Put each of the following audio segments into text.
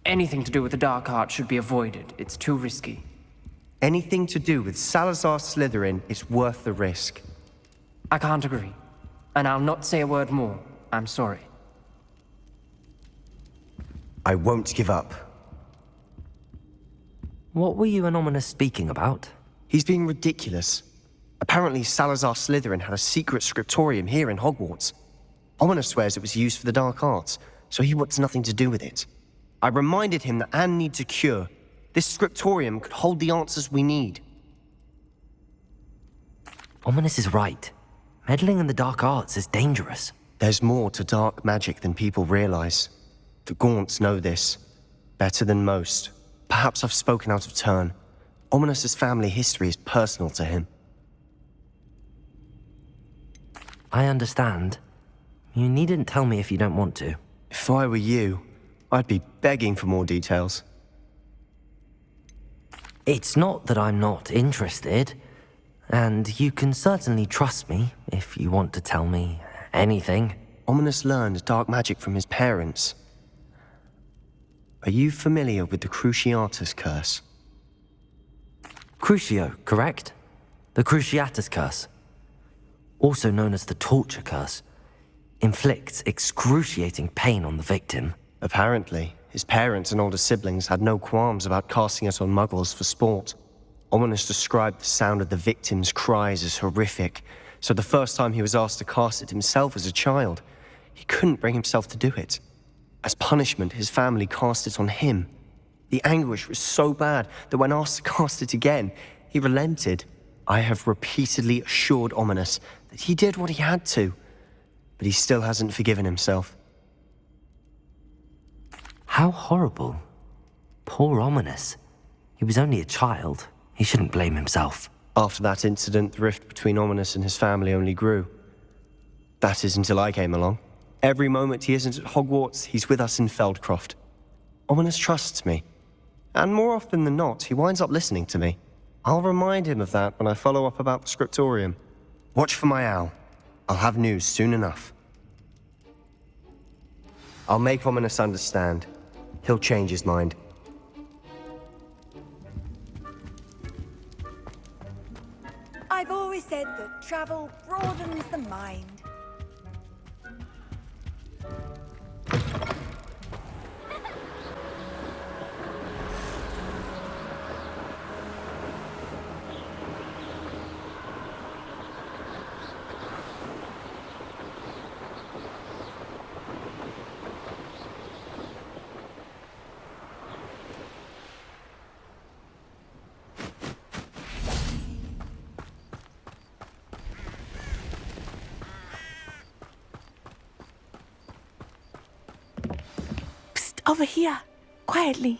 Anything to do with the dark arts should be avoided. It's too risky. Anything to do with Salazar Slytherin is worth the risk. I can't agree. And I'll not say a word more. I'm sorry. I won't give up. What were you and Ominous speaking about? He's being ridiculous. Apparently Salazar Slytherin had a secret scriptorium here in Hogwarts. Ominous swears it was used for the dark arts, so he wants nothing to do with it. I reminded him that Anne needs a cure. This scriptorium could hold the answers we need. Ominous is right. Meddling in the dark arts is dangerous. There's more to dark magic than people realize. The Gaunts know this. Better than most. Perhaps I've spoken out of turn. Ominous's family history is personal to him. I understand. You needn't tell me if you don't want to. If I were you, I'd be begging for more details. It's not that I'm not interested. And you can certainly trust me if you want to tell me anything. Ominous learned dark magic from his parents. Are you familiar with the Cruciatus Curse? Crucio, correct? The Cruciatus Curse. Also known as the Torture Curse. Inflicts excruciating pain on the victim. Apparently, his parents and older siblings had no qualms about casting it on muggles for sport. Ominous described the sound of the victim's cries as horrific, so the first time he was asked to cast it himself as a child, he couldn't bring himself to do it. As punishment, his family cast it on him. The anguish was so bad that when asked to cast it again, he relented. I have repeatedly assured Ominous that he did what he had to, but he still hasn't forgiven himself. How horrible. Poor Ominous. He was only a child. He shouldn't blame himself. After that incident, the rift between Ominous and his family only grew. That is until I came along. Every moment he isn't at Hogwarts, he's with us in Feldcroft. Ominous trusts me. And more often than not, he winds up listening to me. I'll remind him of that when I follow up about the scriptorium. Watch for my owl. I'll have news soon enough. I'll make Ominous understand. He'll change his mind. I've always said that travel broadens the mind. Over here, quietly.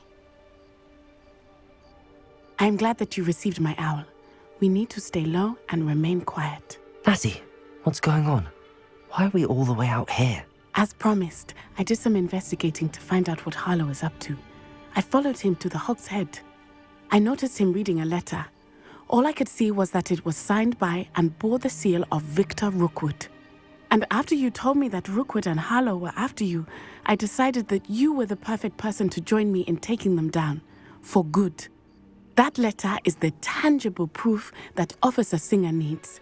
I am glad that you received my owl. We need to stay low and remain quiet. Natty, what's going on? Why are we all the way out here? As promised, I did some investigating to find out what Harlow is up to. I followed him to the Hog's Head. I noticed him reading a letter. All I could see was that it was signed by and bore the seal of Victor Rookwood. And after you told me that Rookwood and Harlow were after you, I decided that you were the perfect person to join me in taking them down. For good. That letter is the tangible proof that Officer Singer needs.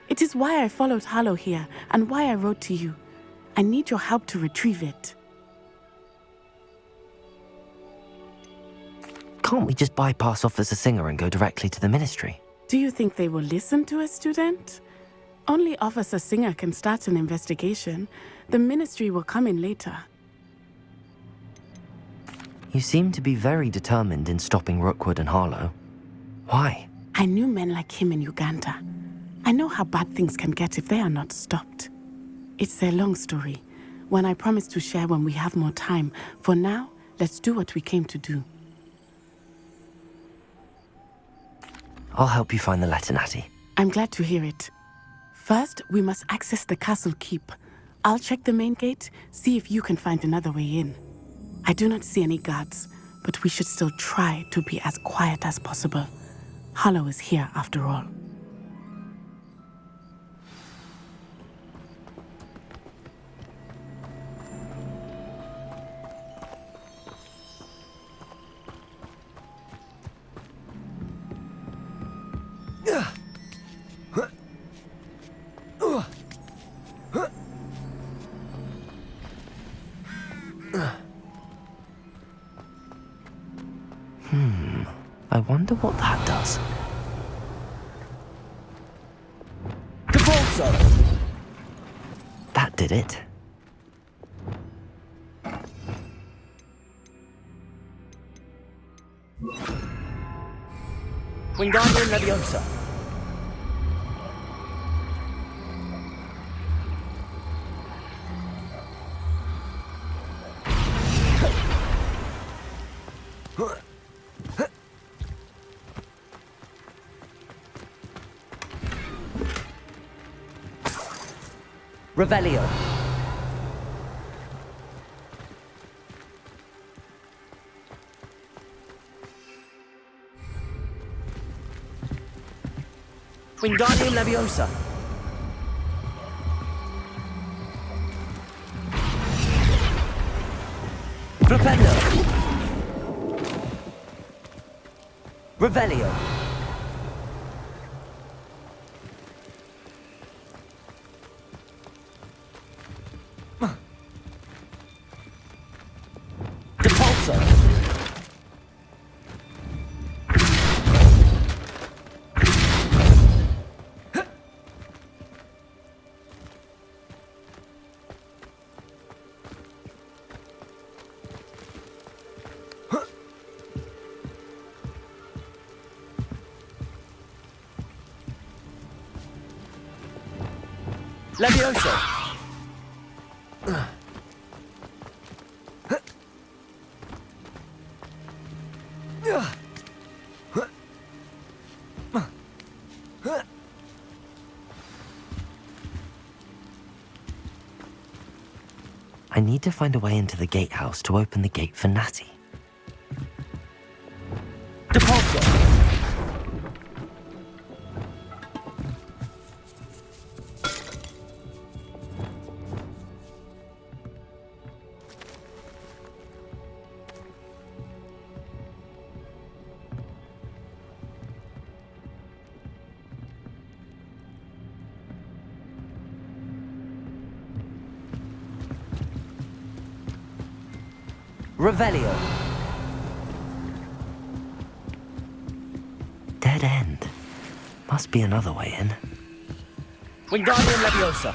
It is why I followed Harlow here and why I wrote to you. I need your help to retrieve it. Can't we just bypass Officer Singer and go directly to the Ministry? Do you think they will listen to a student? Only Officer Singer can start an investigation. The Ministry will come in later. You seem to be very determined in stopping Rookwood and Harlow. Why? I knew men like him in Uganda. I know how bad things can get if they are not stopped. It's a long story, one I promise to share when we have more time. For now, let's do what we came to do. I'll help you find the letter, Natty. I'm glad to hear it. First, we must access the castle keep. I'll check the main gate, see if you can find another way in. I do not see any guards, but we should still try to be as quiet as possible. Harlow is here after all. wonder what that does. Depulso! That did it. Wingardium Leviosa. Revelio. Wingardium Leviosa. Flipendo. Revelio. Depulso. Levioso. I need to find a way into the gatehouse to open the gate for Natty. Depulso. Revelio. Dead end. Must be another way in. Wingardium Leviosa.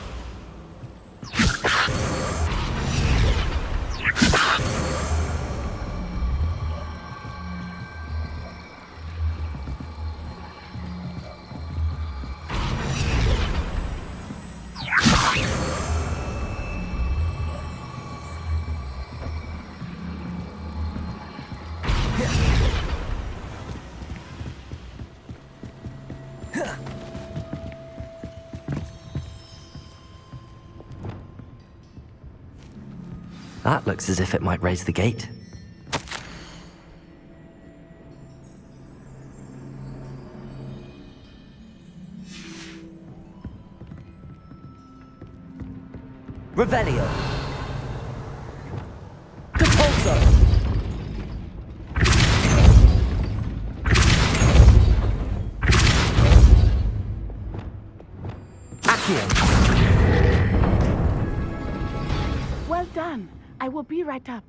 That looks as if it might raise the gate. Revelio. Depulso. Accio. Well done. I will be right up.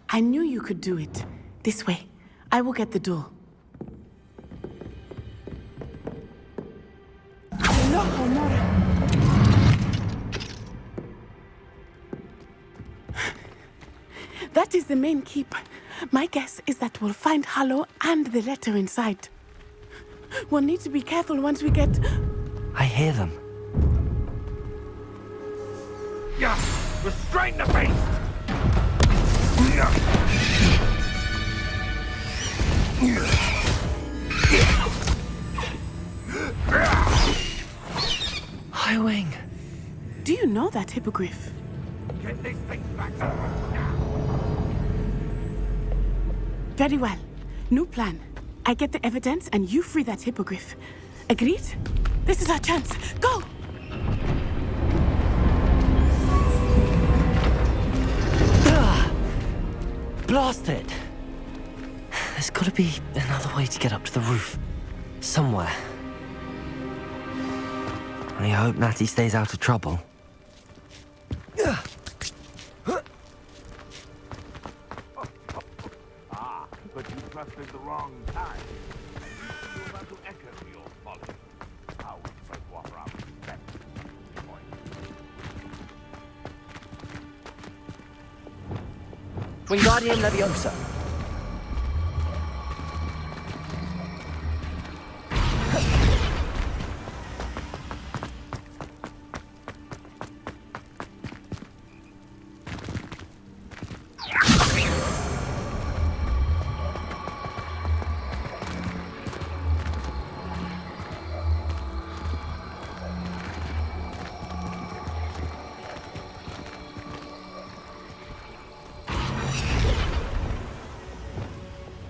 I knew you could do it. This way. I will get the door. No, Honora. That is the main keep. My guess is that we'll find Harlow and the letter inside. We'll need to be careful once we get... I hear them. Restrain the beast! Highwing. Do you know that hippogriff? Get this thing back. Very well. New plan. I get the evidence and you free that hippogriff. Agreed? This is our chance. Go! Blast it! There's gotta be another way to get up to the roof. Somewhere. I hope Natty stays out of trouble. Wingardium Leviosa.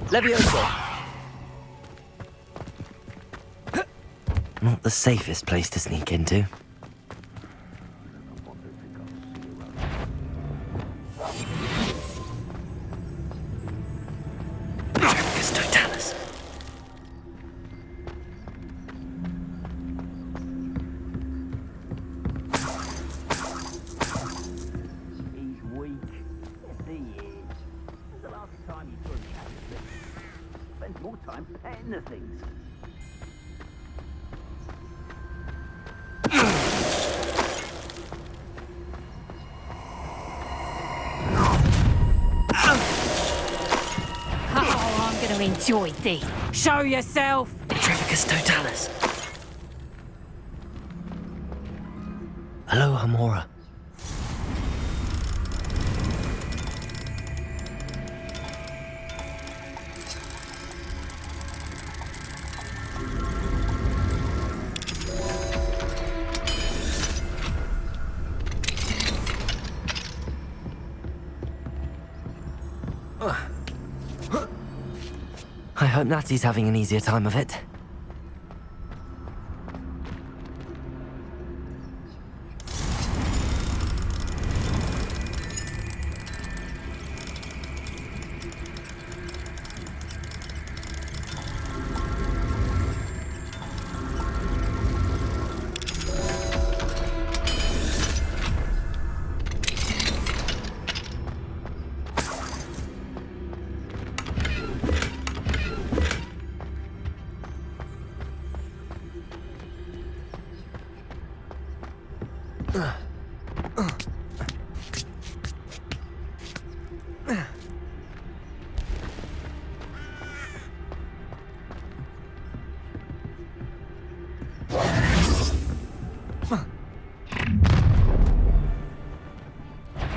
Leviosa. Not the safest place to sneak into. Trevicus Totalis. He's weak. Yes, he is. When's the last time you saw him catch a fish? Spends more time petting the things. Oh, I'm gonna enjoy thee. Show yourself! Trevicus Totalis. Hello, Hamora. I hope Natty's having an easier time of it.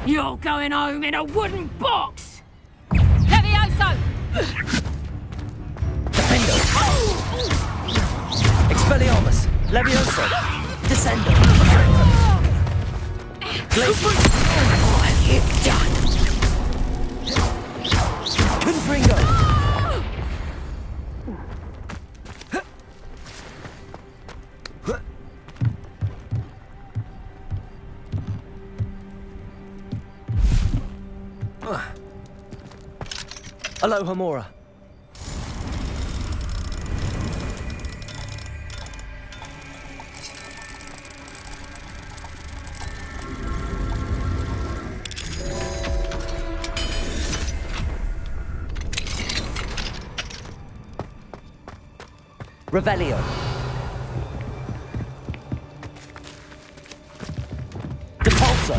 You're going home in a wooden box! Levioso! Defendo. Expelliarmus. Levioso. Descendo. What have you done? Confringo. Hello, Hamora. Revelio. Depulso.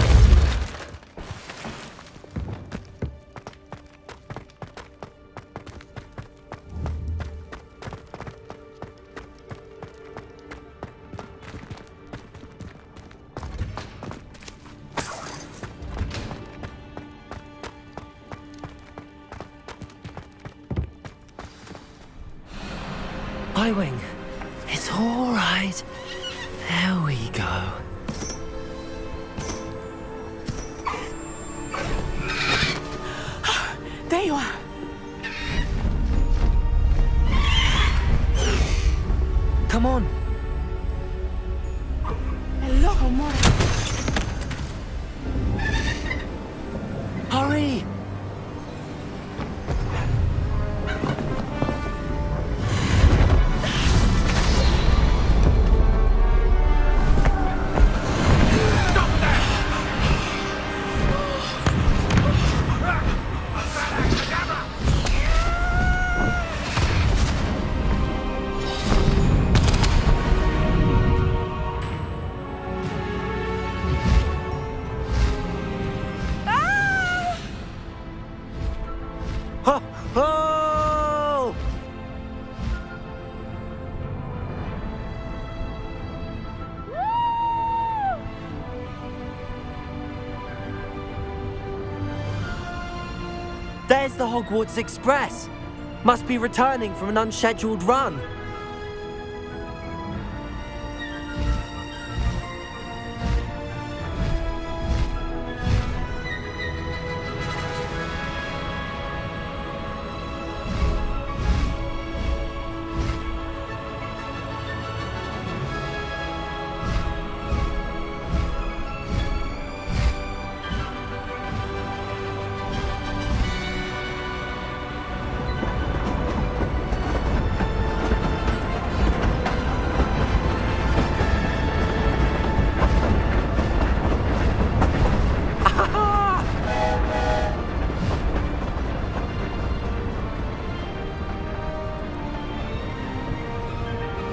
Highwing. It's all right. There we go. There you are. Come on. Hello, Hamora. Hurry. There's the Hogwarts Express. Must be returning from an unscheduled run.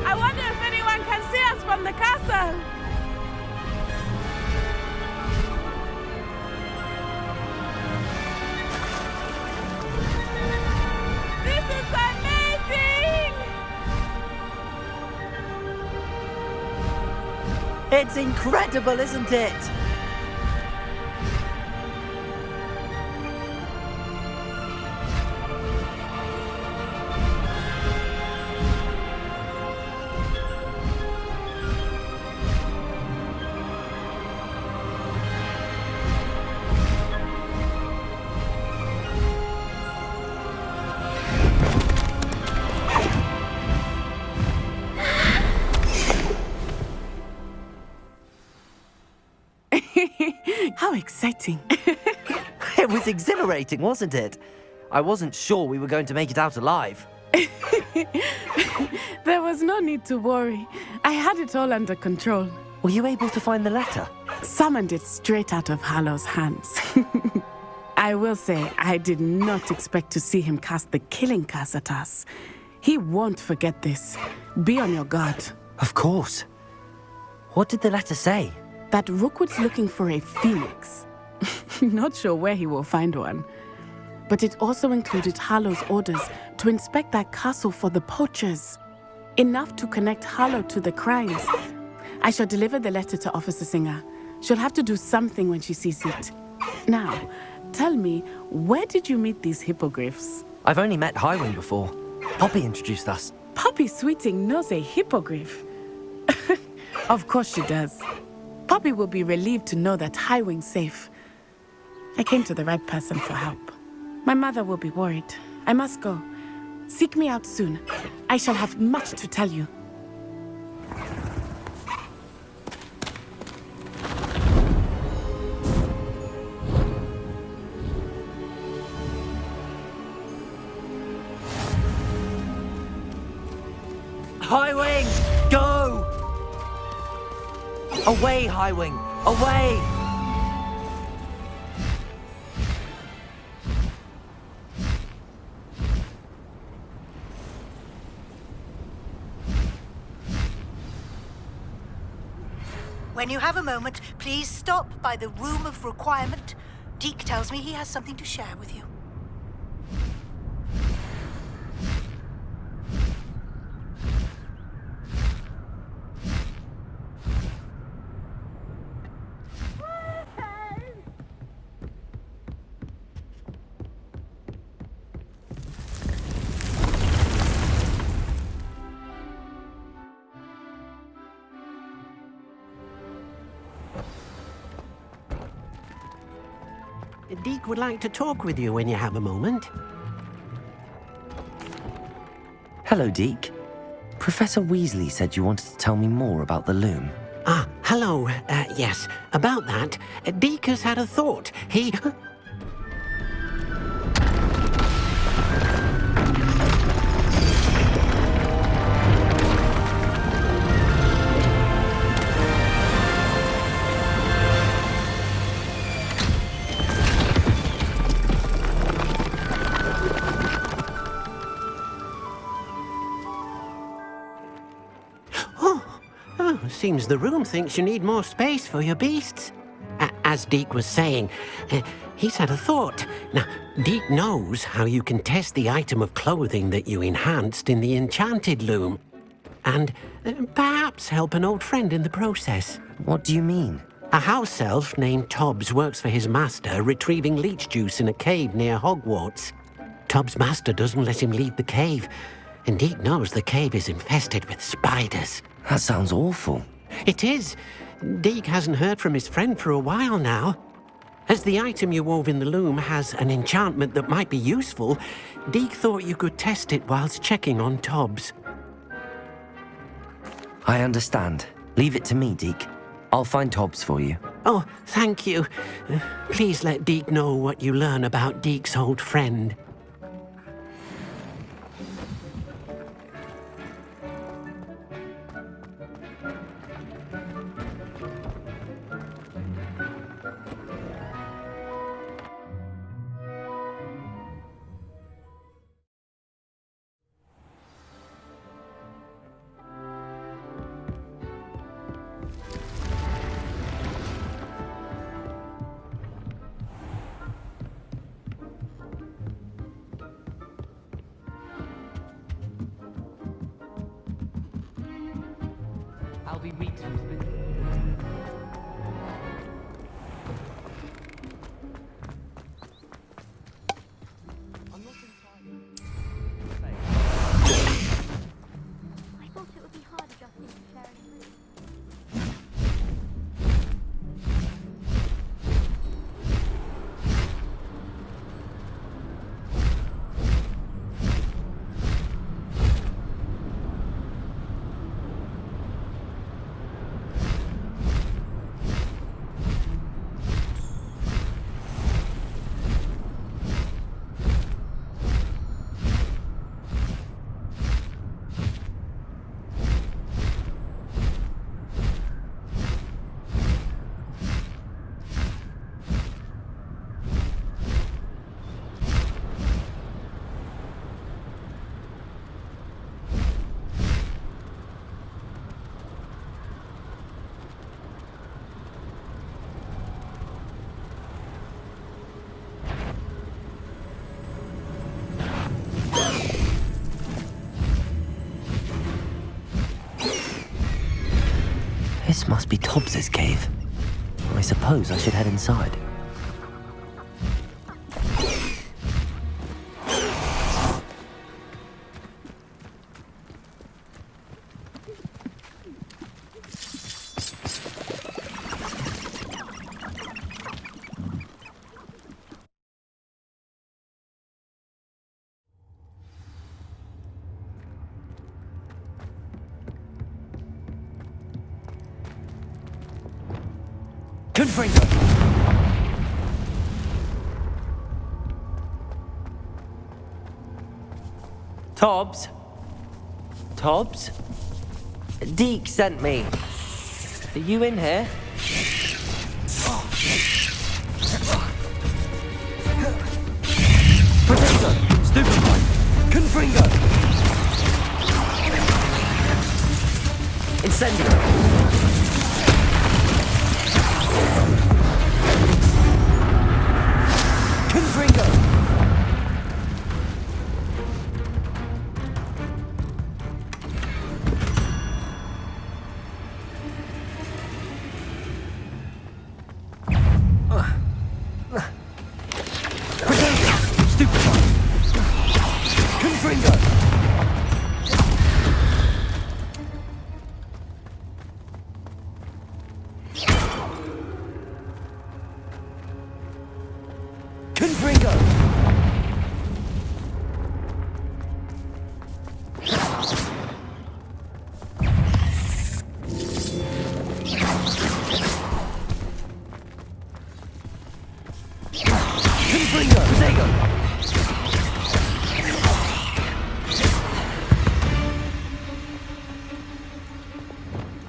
I wonder if anyone can see us from the castle. This is amazing! It's incredible, isn't it? How exciting. It was exhilarating, wasn't it? I wasn't sure we were going to make it out alive. There was no need to worry. I had it all under control. Were you able to find the letter? Summoned it straight out of Hallow's hands. I will say, I did not expect to see him cast the killing curse at us. He won't forget this. Be on your guard. Of course. What did the letter say? That Rookwood's looking for a phoenix. Not sure where he will find one. But it also included Hallow's orders to inspect that castle for the poachers. Enough to connect Hallow to the crimes. I shall deliver the letter to Officer Singer. She'll have to do something when she sees it. Now, tell me, where did you meet these hippogriffs? I've only met Highwing before. Poppy introduced us. Poppy Sweeting knows a hippogriff. Of course she does. Poppy will be relieved to know that Highwing's safe. I came to the right person for help. My mother will be worried. I must go. Seek me out soon. I shall have much to tell you. Highwing, go! Away, Highwing, away! When you have a moment, please stop by the Room of Requirement. Deke tells me he has something to share with you. Deke would like to talk with you when you have a moment. Hello, Deke. Professor Weasley said you wanted to tell me more about the loom. Ah, hello. Yes, about that. Deke has had a thought. He... Seems the room thinks you need more space for your beasts. As Deke was saying, he's had a thought. Now, Deke knows how you can test the item of clothing that you enhanced in the enchanted loom. And perhaps help an old friend in the process. What do you mean? A house elf named Tobbs works for his master, retrieving leech juice in a cave near Hogwarts. Tob's master doesn't let him leave the cave. And Deke knows the cave is infested with spiders. That sounds awful. It is. Deke hasn't heard from his friend for a while now. As the item you wove in the loom has an enchantment that might be useful, Deke thought you could test it whilst checking on Tobs. I understand. Leave it to me, Deke. I'll find Tobbs for you. Oh, thank you. Please let Deke know what you learn about Deke's old friend. I'll be meeting with I'm not entirely... I thought it would be hard adjusting to sharing a room. This must be Tobbs's cave. I suppose I should head inside. Confringo! Tobbs? Tobbs? Deke sent me. Are you in here? Potato! Stupefy! Confringo! Incendio! Confringo!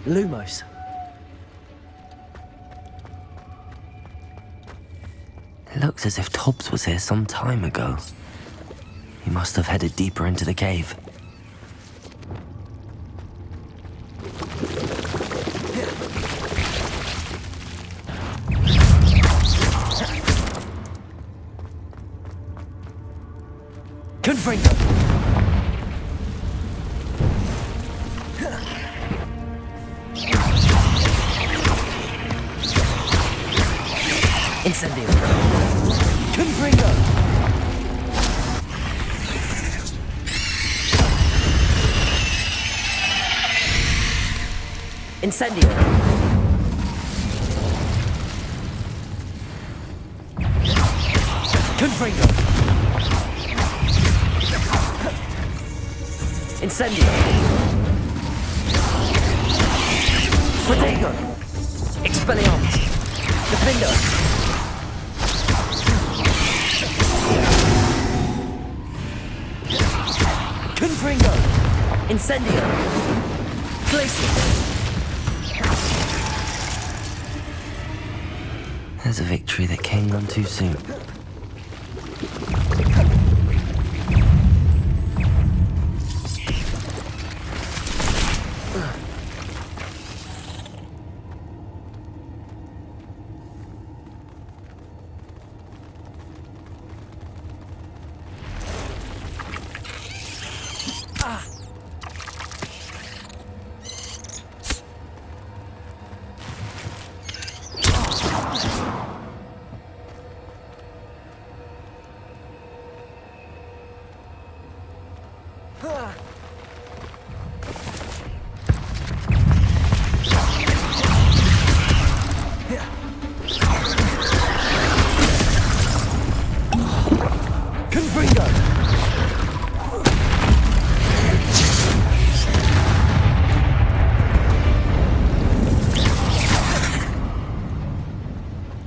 Lumos. It looks as if Tobbs was here some time ago. He must have headed deeper into the cave. Confringo! Incendio! Confringo! Incendio! Confringo! Incendio! Protego! Expelliarmus! Defendo! Confringo! Incendio! Glacier! There's a victory that came none too soon.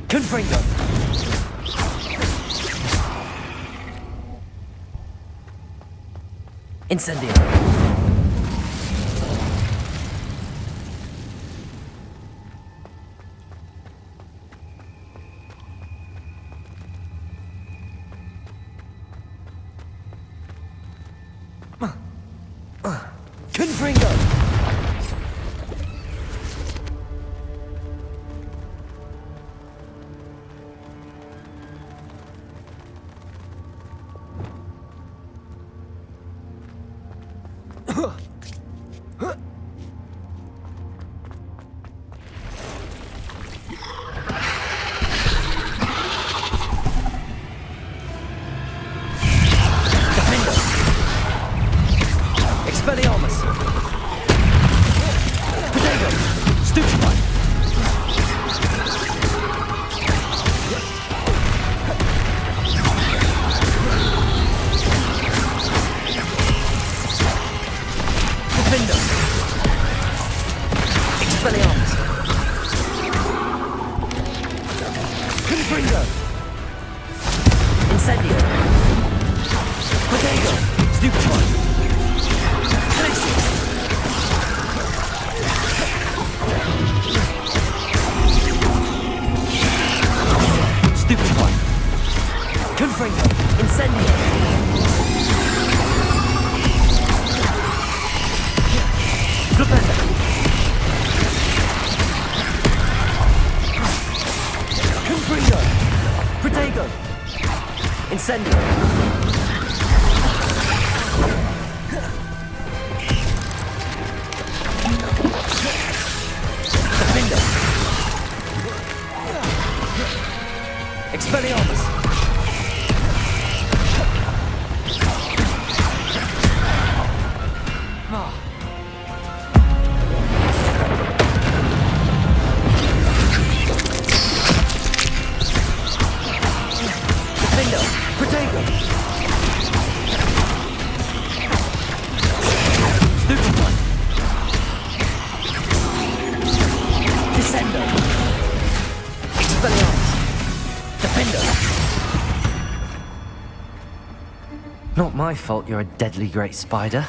Confringo! Incendio! Confringo! Expelliarmus! Protego! Stupefy! Defendo! Expelliarmus! Confringo! Incendio! Protego! Stupefy! Stupefy! Confringo! Incendio! Flipenda! Confringo! Protego! Incendio! Defendo! Expelliarmus! Defendo! Protego! Stupefy! Descendo! Expelliarmus! Defender! Not my fault you're a deadly great spider.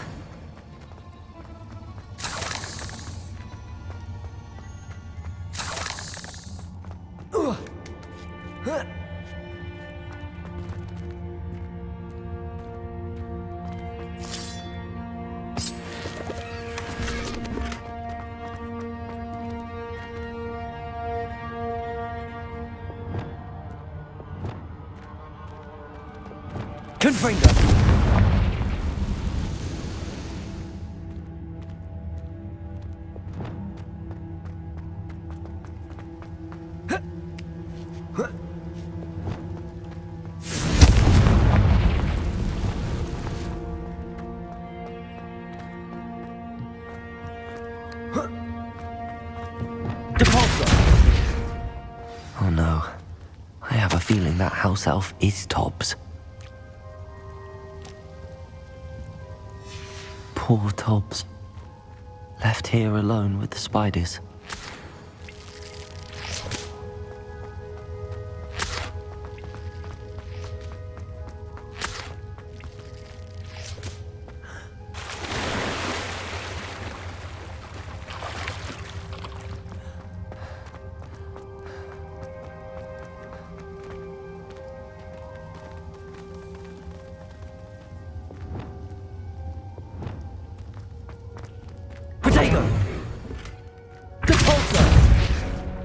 Confringo! Oh no. I have a feeling that house elf is Tobbs. Poor Tobbs. Left here alone with the spiders.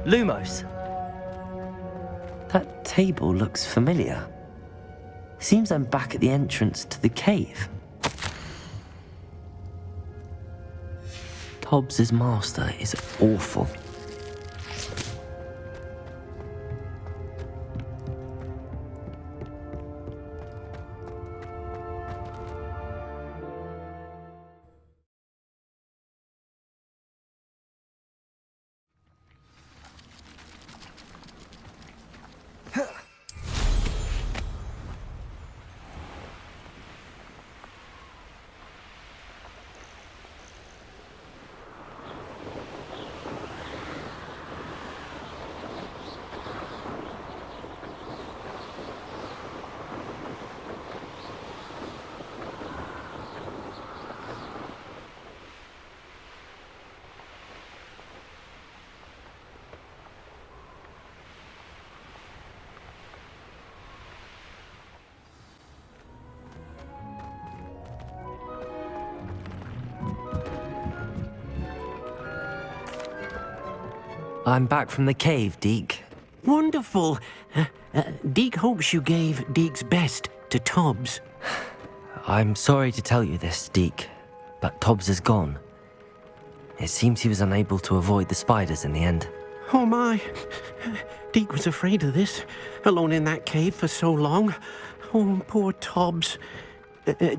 Lumos. That table looks familiar. Seems I'm back at the entrance to the cave. Tobbs's master is awful. I'm back from the cave, Deke. Wonderful. Deke hopes you gave Deke's best to Tobbs. I'm sorry to tell you this, Deke, but Tobbs is gone. It seems he was unable to avoid the spiders in the end. Oh my. Deke was afraid of this, alone in that cave for so long. Oh, poor Tobbs.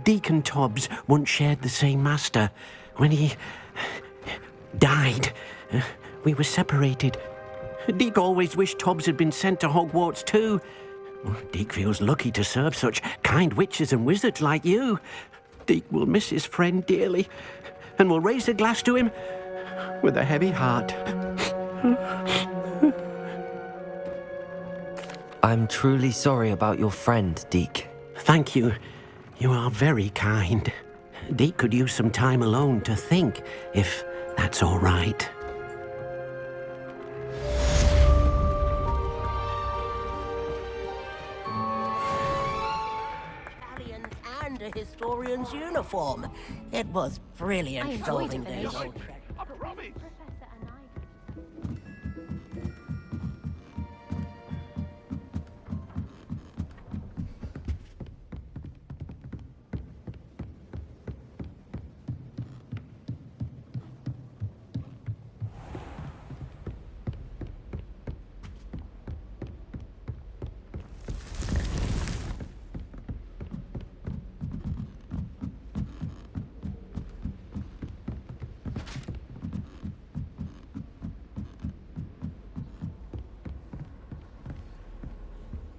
Deke and Tobbs once shared the same master. When he died, we were separated. Deke always wished Tobbs had been sent to Hogwarts too. Deke feels lucky to serve such kind witches and wizards like you. Deke will miss his friend dearly, and will raise a glass to him with a heavy heart. I'm truly sorry about your friend, Deke. Thank you. You are very kind. Deke could use some time alone to think, if that's all right. And a historian's uniform. It was brilliant solving those old tricks. I promise.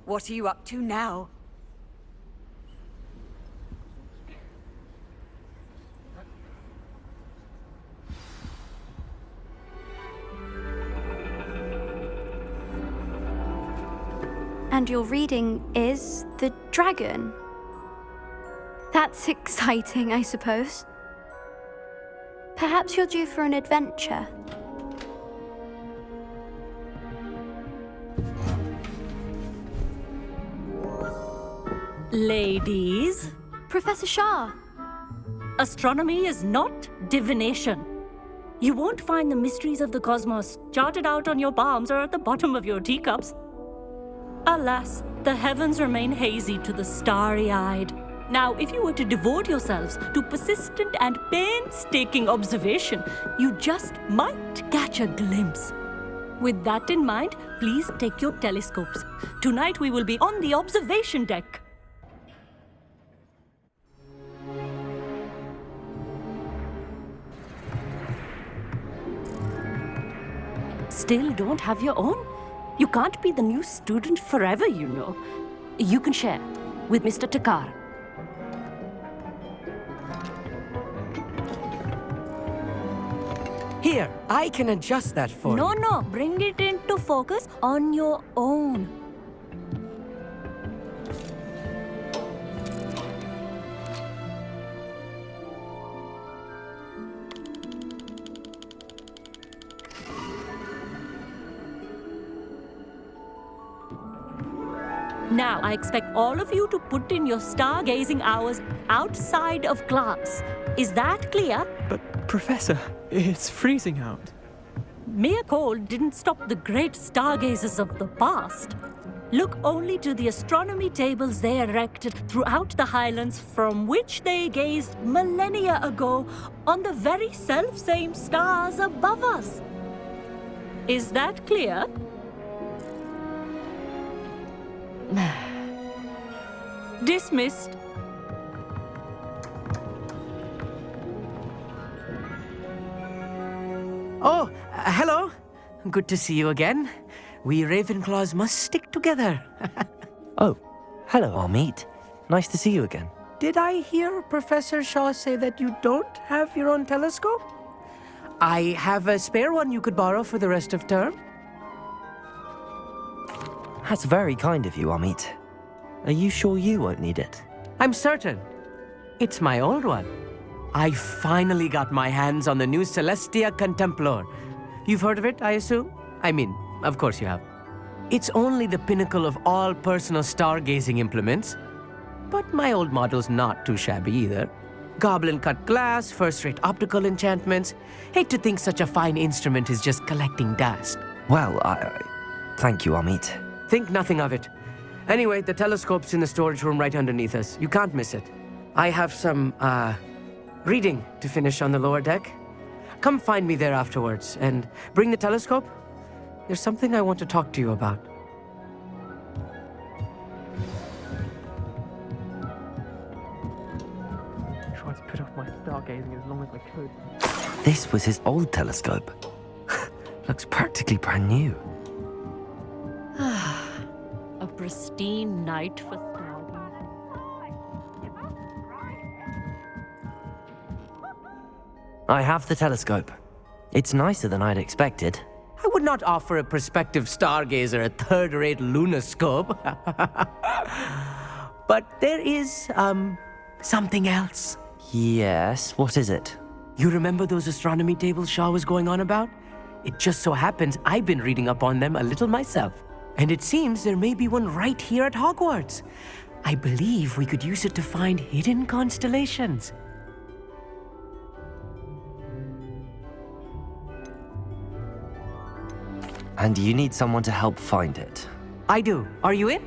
What are you up to now? And your reading is The Dragon. That's exciting, I suppose. Perhaps you're due for an adventure. Ladies, Professor Shah. astronomy is not divination. You won't find the mysteries of the cosmos charted out on your palms or at the bottom of your teacups. Alas, the heavens remain hazy to the starry-eyed. Now, if you were to devote yourselves to persistent and painstaking observation, you just might catch a glimpse. With that in mind, please take your telescopes. Tonight we will be on the observation deck. still don't have your own? You can't be the new student forever, you know. You can share with Mr. Takar. Here, I can adjust that for you. No, bring it into focus on your own. Now, I expect all of you to put in your stargazing hours outside of class. Is that clear? But, Professor, it's freezing out. Mere cold didn't stop the great stargazers of the past. Look only to the astronomy tables they erected throughout the Highlands from which they gazed millennia ago on the very self-same stars above us. Is that clear? Dismissed. Oh, hello. Good to see you again. We Ravenclaws must stick together. Oh, hello, Amit. Nice to see you again. Did I hear Professor Shaw say that you don't have your own telescope? I have a spare one you could borrow for the rest of term. That's very kind of you, Amit. Are you sure you won't need it? I'm certain. It's my old one. I finally got my hands on the new Celestia Contemplor. You've heard of it, I assume? I mean, of course you have. It's only the pinnacle of all personal stargazing implements. But my old model's not too shabby either. Goblin-cut glass, first-rate optical enchantments. Hate to think such a fine instrument is just collecting dust. Well, thank you, Amit. Think nothing of it. Anyway, the telescope's in the storage room right underneath us. You can't miss it. I have some, reading to finish on the lower deck. Come find me there afterwards, and bring the telescope. There's something I want to talk to you about. I tried to put off my stargazing as long as I could. This was his old telescope. Looks practically brand new. A pristine night for stargazing. I have the telescope. It's nicer than I'd expected. I would not offer a prospective stargazer a third-rate lunoscope. But there is, something else. Yes, what is it? You remember those astronomy tables Shaw was going on about? It just so happens I've been reading up on them a little myself. And it seems there may be one right here at Hogwarts. I believe we could use it to find hidden constellations. And you need someone to help find it. I do. Are you in?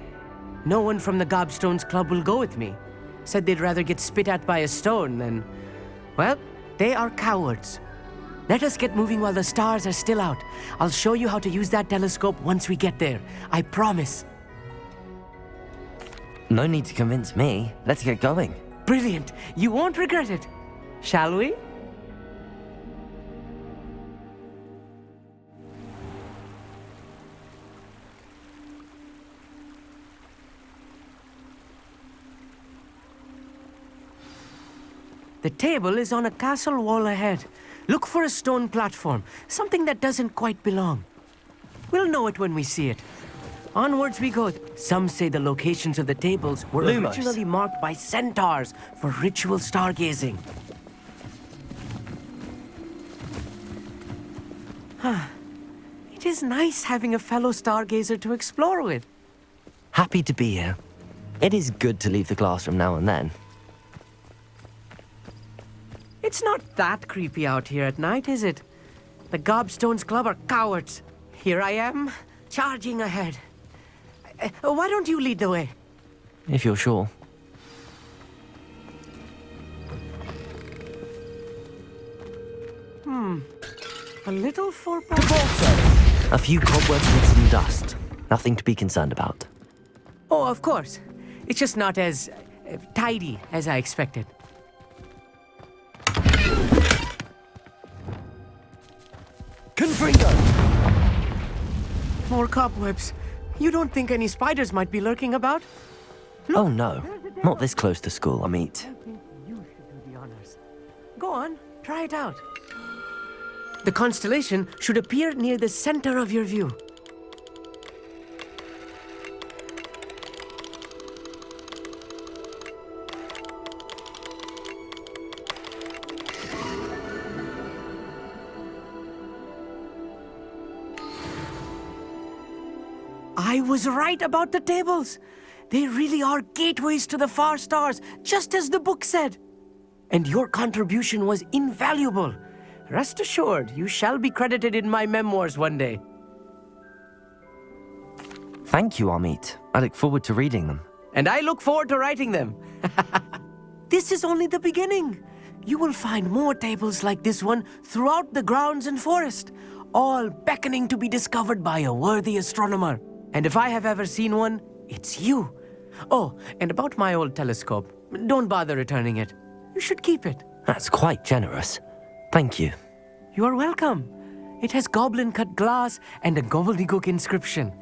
No one from the Gobstones Club will go with me. Said they'd rather get spit at by a stone than... Well, they are cowards. Let us get moving while the stars are still out. I'll show you how to use that telescope once we get there. I promise. No need to convince me. Let's get going. Brilliant. You won't regret it. Shall we? The table is on a castle wall ahead. Look for a stone platform, something that doesn't quite belong. We'll know it when we see it. Onwards we go. Some say the locations of the tables were originally marked by centaurs for ritual stargazing. It is nice having a fellow stargazer to explore with. Happy to be here. It is good to leave the classroom now and then. It's not that creepy out here at night, is it? The Gobstones Club are cowards. Here I am, charging ahead. Why don't you lead the way? If you're sure. A little for... A few cobwebs and some dust. Nothing to be concerned about. Oh, of course. It's just not as tidy as I expected. Confringo! More cobwebs. You don't think any spiders might be lurking about? Oh no, not this close to school, Amit. You should do the honors. Go on, try it out. The constellation should appear near the center of your view. I was right about the tables. They really are gateways to the far stars, just as the book said. And your contribution was invaluable. Rest assured, you shall be credited in my memoirs one day. Thank you, Amit. I look forward to reading them. And I look forward to writing them. This is only the beginning. You will find more tables like this one throughout the grounds and forest, all beckoning to be discovered by a worthy astronomer. And if I have ever seen one, it's you. Oh, and about my old telescope, don't bother returning it. You should keep it. That's quite generous. Thank you. You are welcome. It has goblin-cut glass and a gobbledygook inscription.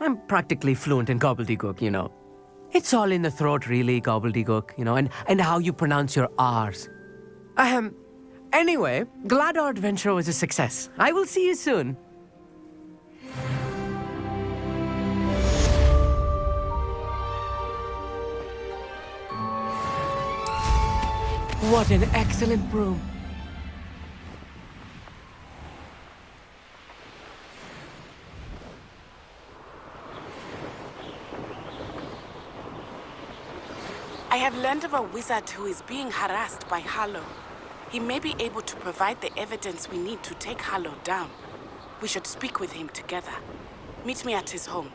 I'm practically fluent in gobbledygook, you know. It's all in the throat, really, gobbledygook, you know, and how you pronounce your R's. Anyway, glad our adventure was a success. I will see you soon. What an excellent broom. I have learned of a wizard who is being harassed by Harlow. He may be able to provide the evidence we need to take Harlow down. We should speak with him together. Meet me at his home.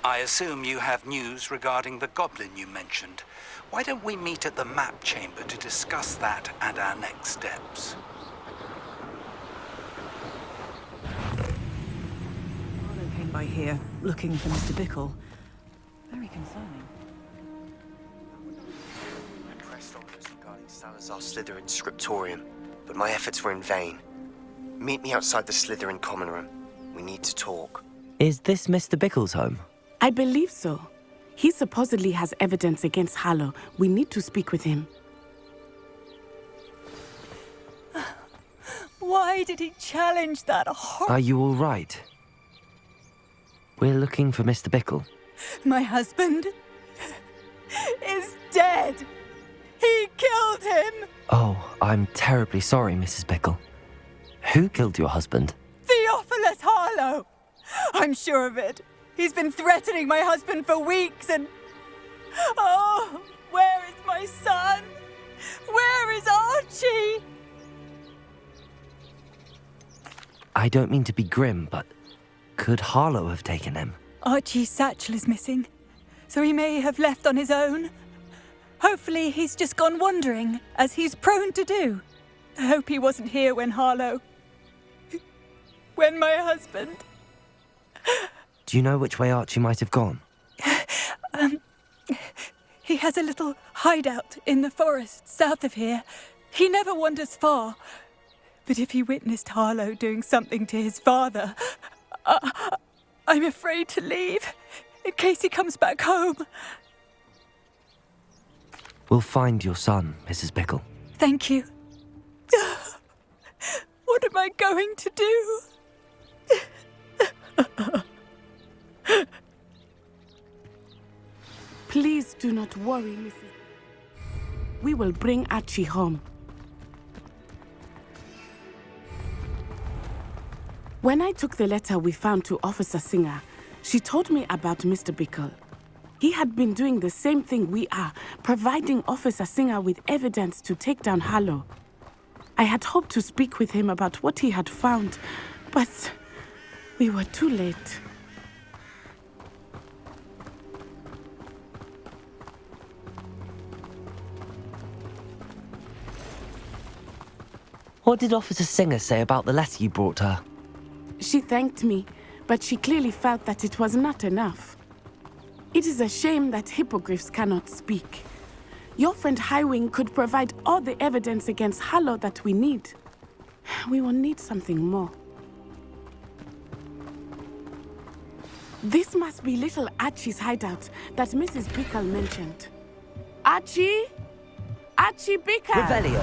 I assume you have news regarding the goblin you mentioned. Why don't we meet at the map chamber to discuss that and our next steps? Harlow came by here, looking for Mr. Bickle. Very concerning. I pressed onwards regarding Salazar Slytherin's scriptorium, but my efforts were in vain. Meet me outside the Slytherin common room. We need to talk. Is this Mr. Bickle's home? I believe so. He supposedly has evidence against Harlow. We need to speak with him. Why did he challenge that Are you all right? We're looking for Mr. Bickle. My husband is dead. He killed him. Oh, I'm terribly sorry, Mrs. Bickle. Who killed your husband? Theophilus Harlow. I'm sure of it. He's been threatening my husband for weeks and... Oh, where is my son? Where is Archie? I don't mean to be grim, but could Harlow have taken him? Archie's satchel is missing, so he may have left on his own. Hopefully he's just gone wandering, as he's prone to do. I hope he wasn't here when Harlow... when my husband... Do you know which way Archie might have gone? He has a little hideout in the forest south of here. He never wanders far. But if he witnessed Harlow doing something to his father, I'm afraid to leave, in case he comes back home. We'll find your son, Mrs. Bickle. Thank you. What am I going to do? Please do not worry, Mrs. We will bring Archie home. When I took the letter we found to Officer Singer, she told me about Mr. Bickle. He had been doing the same thing we are, providing Officer Singer with evidence to take down Harlow. I had hoped to speak with him about what he had found, but we were too late. What did Officer Singer say about the letter you brought her? She thanked me, but she clearly felt that it was not enough. It is a shame that hippogriffs cannot speak. Your friend Highwing could provide all the evidence against Harlow that we need. We will need something more. This must be little Archie's hideout that Mrs. Bickle mentioned. Archie? Archie Bickle! Revelio.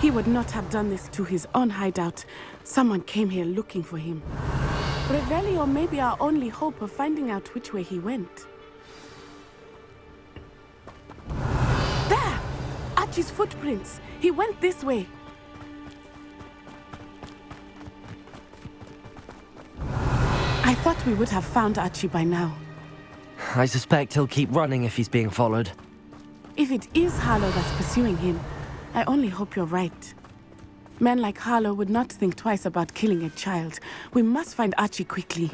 He would not have done this to his own hideout. Someone came here looking for him. Revelio may be our only hope of finding out which way he went. There! Archie's footprints. He went this way. I thought we would have found Archie by now. I suspect he'll keep running if he's being followed. If it is Harlow that's pursuing him, I only hope you're right. Men like Harlow would not think twice about killing a child. We must find Archie quickly.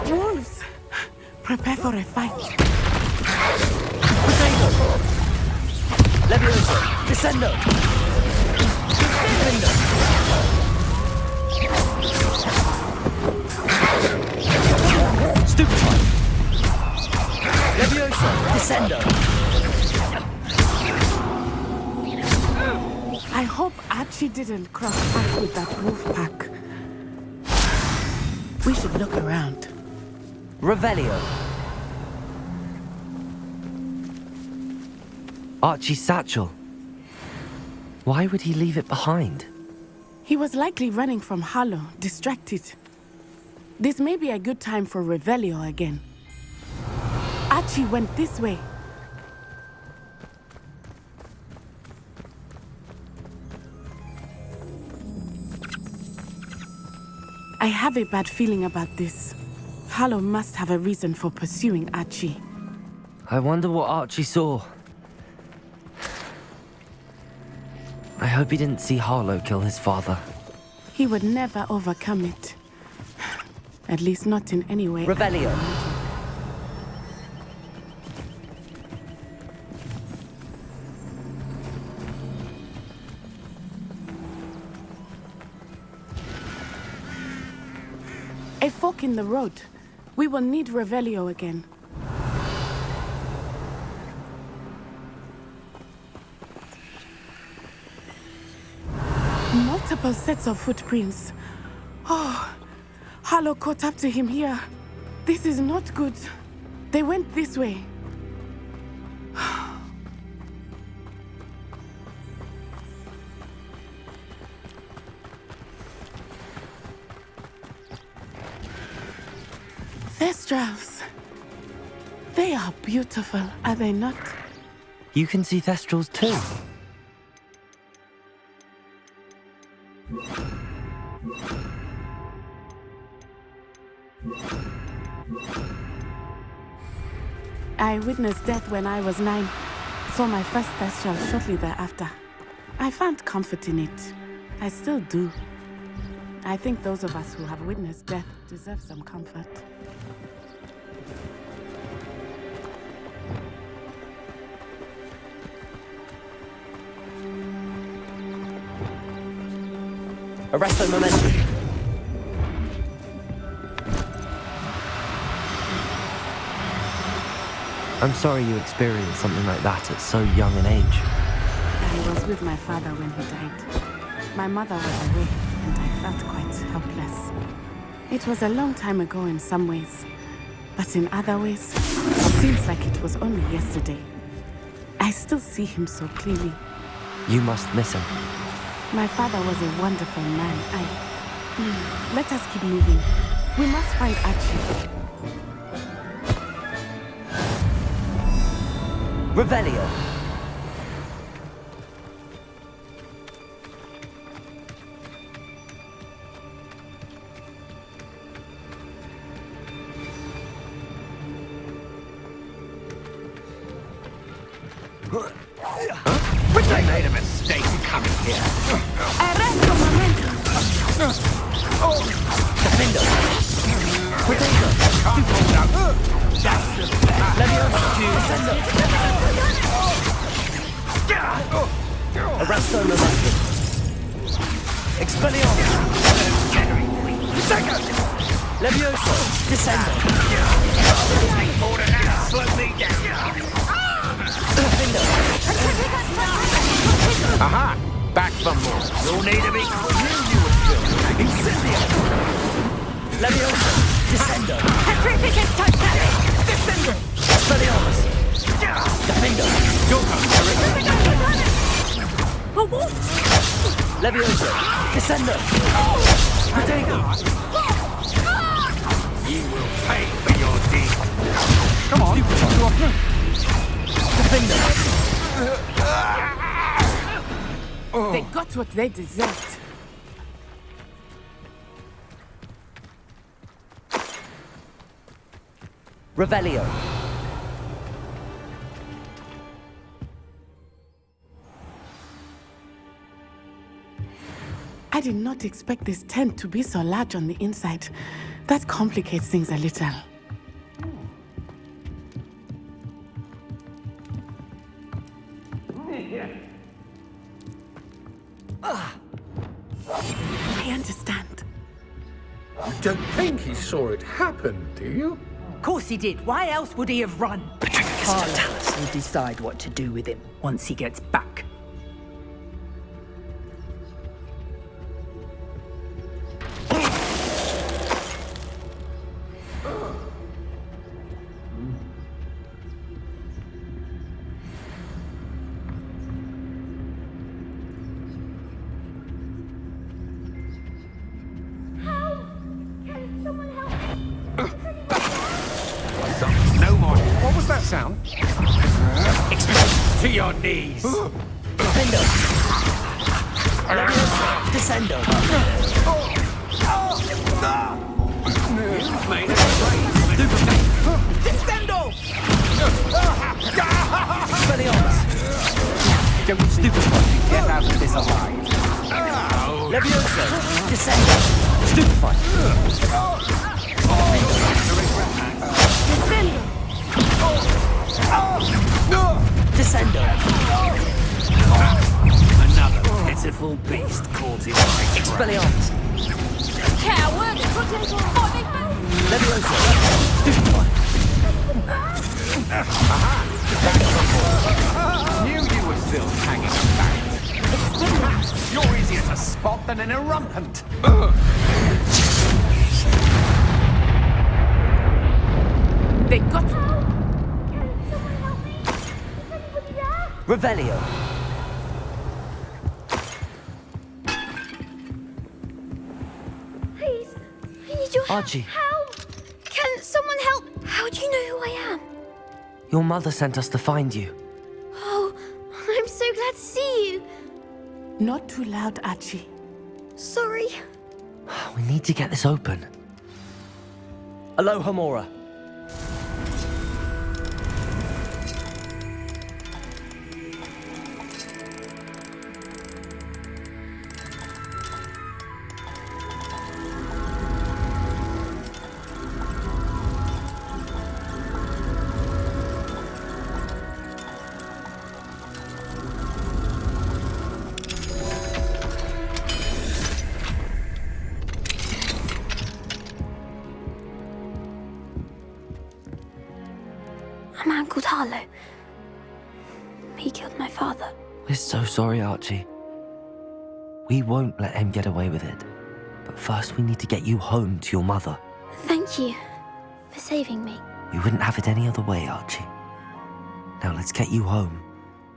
Wolves! Prepare for a fight. Potato! Levioso! Descendo! Defendo! Stupefy! Levioso! Descendo! I hope Archie didn't cross paths with that wolf pack. We should look around. Revelio. Archie's satchel. Why would he leave it behind? He was likely running from Harlow, distracted. This may be a good time for Revelio again. Archie went this way. I have a bad feeling about this. Harlow must have a reason for pursuing Archie. I wonder what Archie saw. I hope he didn't see Harlow kill his father. He would never overcome it. At least not in any way. Revelio. A fork in the road. We will need Revelio again. Multiple sets of footprints. Oh, Harlow caught up to him here. This is not good. They went this way. Thestrals. They are beautiful, are they not? You can see Thestrals too. I witnessed death when I was 9. Saw my first Thestral shortly thereafter. I found comfort in it. I still do. I think those of us who have witnessed death deserve some comfort. Arresto momentum. I'm sorry you experienced something like that at so young an age. I was with my father when he died. My mother was away, and I felt quite helpless. It was a long time ago in some ways, but in other ways, it seems like it was only yesterday. I still see him so clearly. You must miss him. My father was a wonderful man. Let us keep moving. We must find Archie. Revelio. But I made a mistake coming here. Arresto momentum. Defendo. Potato. That's the best. Arresto momentum. Expelliarmus. Levioso. Descendo. Order that slow me down. Aha! Back for more. You'll need to be you were still Incendio! Leviosa! Descendo! Petrificus Totally! Descendo! Expelliarmus! Defendo! Joker! For what? Leviosa! Descendo! Protego! You will pay for your deed. Come on! Defendo! They got what they deserved. Revelio. I did not expect this tent to be so large on the inside. That complicates things a little. I understand. You don't think he saw it happen, do you? Of course he did. Why else would he have run? Carlos will decide what to do with him once he gets back. No more. What was that sound? Explode to your knees. Defendo! Descendo! You've made it brave. Descendo! Expelliarmus! Don't stupefy. Get out of this alive. Leviosa! Descendo! Stupefy! Descendo! Another pitiful beast caught in my Expelliarmus! Coward! Leviosa! Stupefy! Aha! Knew you were still hanging about. You're easier to spot than an irrumpant. They got you. Revelio! Please, I need your Archie. help. Can someone help? How do you know who I am? Your mother sent us to find you. Oh, I'm so glad to see you. Not too loud, Archie. Sorry. We need to get this open. Aloha Mora. A man called Harlow. He killed my father. We're so sorry, Archie. We won't let him get away with it. But first we need to get you home to your mother. Thank you for saving me. You wouldn't have it any other way, Archie. Now let's get you home.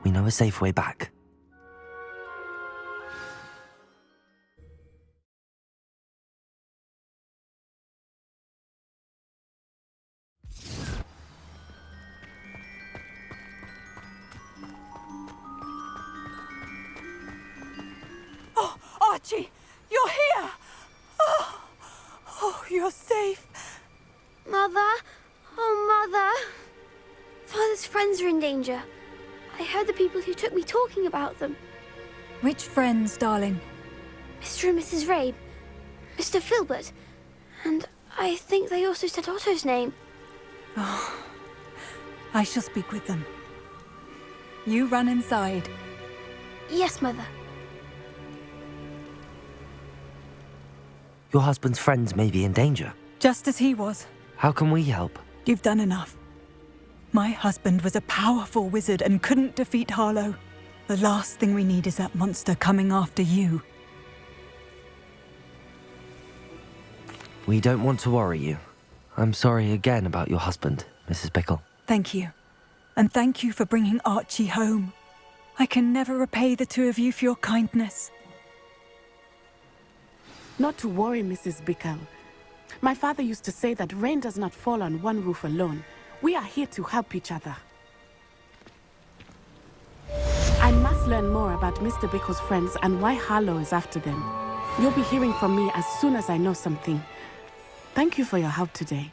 We know a safe way back. Oh, Archie, you're here! Oh, you're safe. Mother? Oh, Mother. Father's friends are in danger. I heard the people who took me talking about them. Which friends, darling? Mr. and Mrs. Rabe, Mr. Filbert, and I think they also said Otto's name. Oh, I shall speak with them. You run inside. Yes, Mother. Your husband's friends may be in danger. Just as he was. How can we help? You've done enough. My husband was a powerful wizard and couldn't defeat Harlow. The last thing we need is that monster coming after you. We don't want to worry you. I'm sorry again about your husband, Mrs. Bickle. Thank you. And thank you for bringing Archie home. I can never repay the two of you for your kindness. Not to worry, Mrs. Bickle. My father used to say that rain does not fall on one roof alone. We are here to help each other. I must learn more about Mr. Bickle's friends and why Harlow is after them. You'll be hearing from me as soon as I know something. Thank you for your help today.